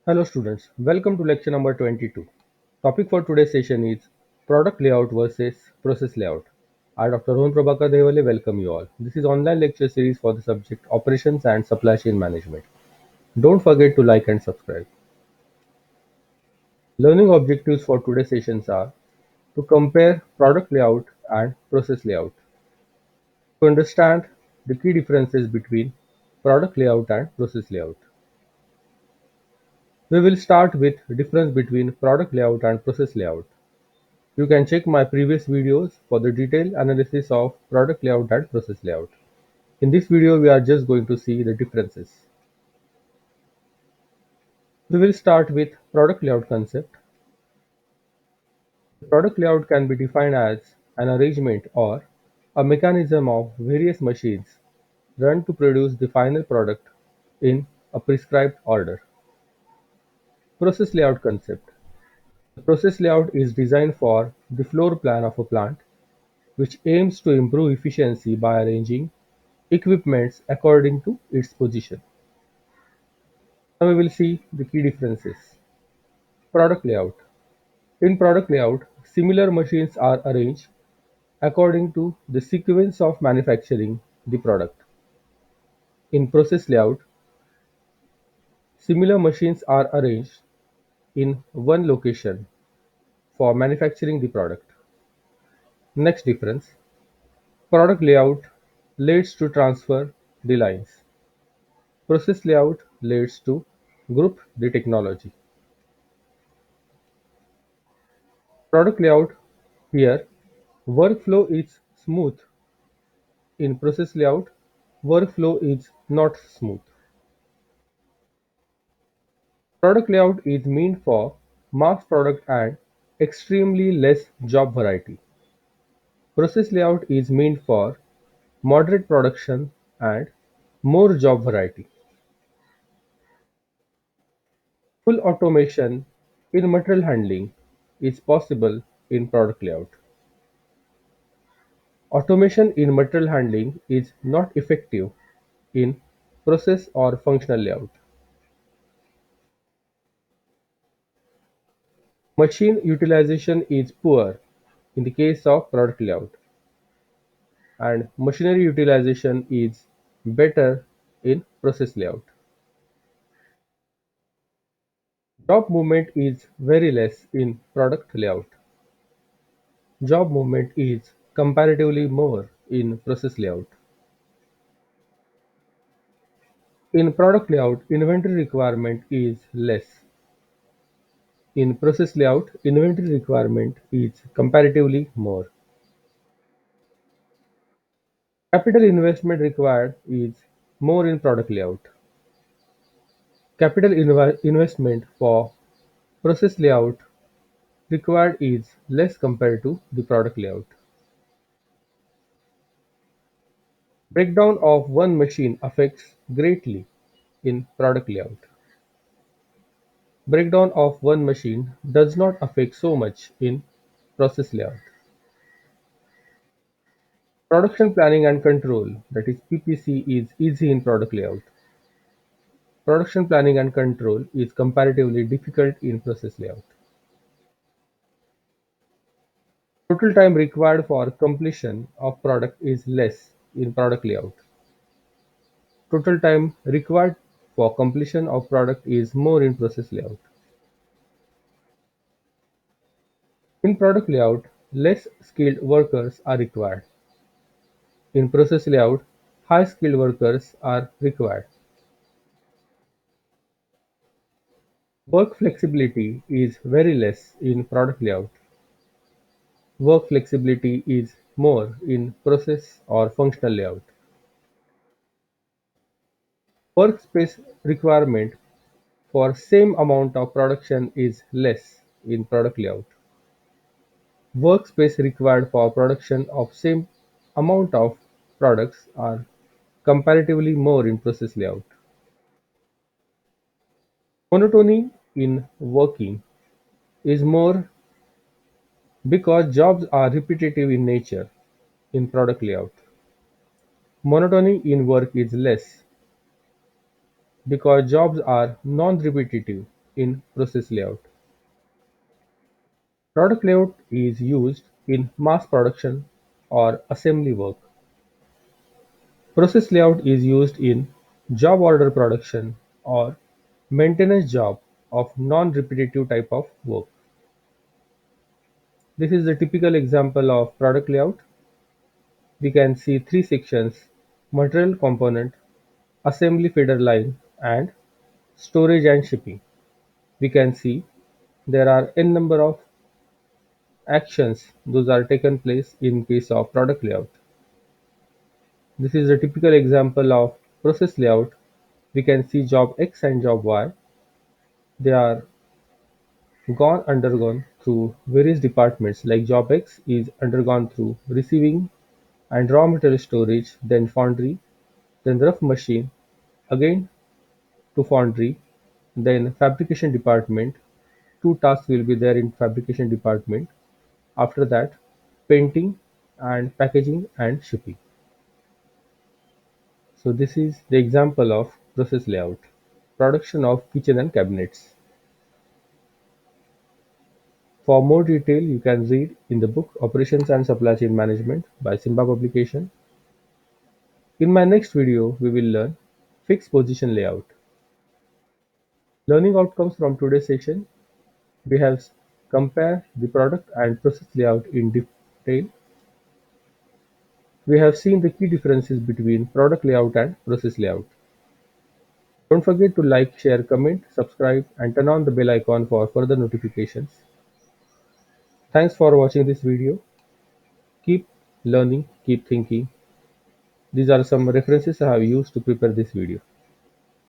Hello students, welcome to lecture number 22. Topic for today's session is product layout versus process layout. I, Dr. Rohan Prabhakar Devale, welcome you all. This is online lecture series for the subject Operations and Supply Chain Management. Don't forget to like and subscribe. Learning objectives for today's sessions are to compare product layout and process layout, to understand the key differences between product layout and process layout. We will start with difference between product layout and process layout. You can check my previous videos for the detailed analysis of product layout and process layout. In this video, we are just going to see the differences. We will start with product layout concept. The product layout can be defined as an arrangement or a mechanism of various machines run to produce the final product in a prescribed order. Process layout concept. The process layout is designed for the floor plan of a plant, which aims to improve efficiency by arranging equipments according to its position. Now we will see the key differences. Product layout. In product layout, similar machines are arranged according to the sequence of manufacturing the product. In process layout, similar machines are arranged in one location for manufacturing the product. Next difference. Product layout leads to transfer the lines. Process layout leads to group the technology. Product layout here, workflow is smooth. In process layout, workflow is not smooth. Product layout is meant for mass product and extremely less job variety. Process layout is meant for moderate production and more job variety. Full automation in material handling is possible in product layout. Automation in material handling is not effective in process or functional layout. Machine utilization is poor in the case of product layout, and machinery utilization is better in process layout. Job movement is very less in product layout. Job movement is comparatively more in process layout. In product layout, inventory requirement is less. In process layout, inventory requirement is comparatively more. Capital investment required is more in product layout. Capital investment for process layout required is less compared to the product layout. Breakdown of one machine affects greatly in product layout. Breakdown of one machine does not affect so much in process layout. Production planning and control, that is PPC, is easy in product layout. Production planning and control is comparatively difficult in process layout. Total time required for completion of product is less in product layout. Total time required for completion of product is more in process layout. In product layout, less skilled workers are required. In process layout, high skilled workers are required. Work flexibility is very less in product layout. Work flexibility is more in process or functional layout. Workspace requirement for same amount of production is less in product layout. Workspace required for production of same amount of products are comparatively more in process layout. Monotony in working is more because jobs are repetitive in nature in product layout. Monotony in work is less because jobs are non-repetitive in process layout. Product layout is used in mass production or assembly work. Process layout is used in job order production or maintenance job of non-repetitive type of work. This is the typical example of product layout. We can see three sections: material component, assembly feeder line, and storage and shipping. We can see there are n number of actions those are taken place in case of product layout. This is a typical example of process layout. We can see job X and job Y. They are gone undergone through various departments, like job X is undergone through receiving and raw material storage, then foundry, then rough machine, again to foundry, then fabrication department. Two tasks will be there in fabrication department. After that, painting and packaging and shipping. So this is the example of process layout. Production of kitchen and cabinets. For more detail, you can read in the book Operations and Supply Chain Management by Simba Publication. In my next video, we will learn fixed position layout. Learning outcomes from today's session: we have compared the product and process layout in detail. We have seen the key differences between product layout and process layout. Don't forget to like, share, comment, subscribe, and turn on the bell icon for further notifications. Thanks for watching this video. Keep learning, keep thinking. These are some references I have used to prepare this video.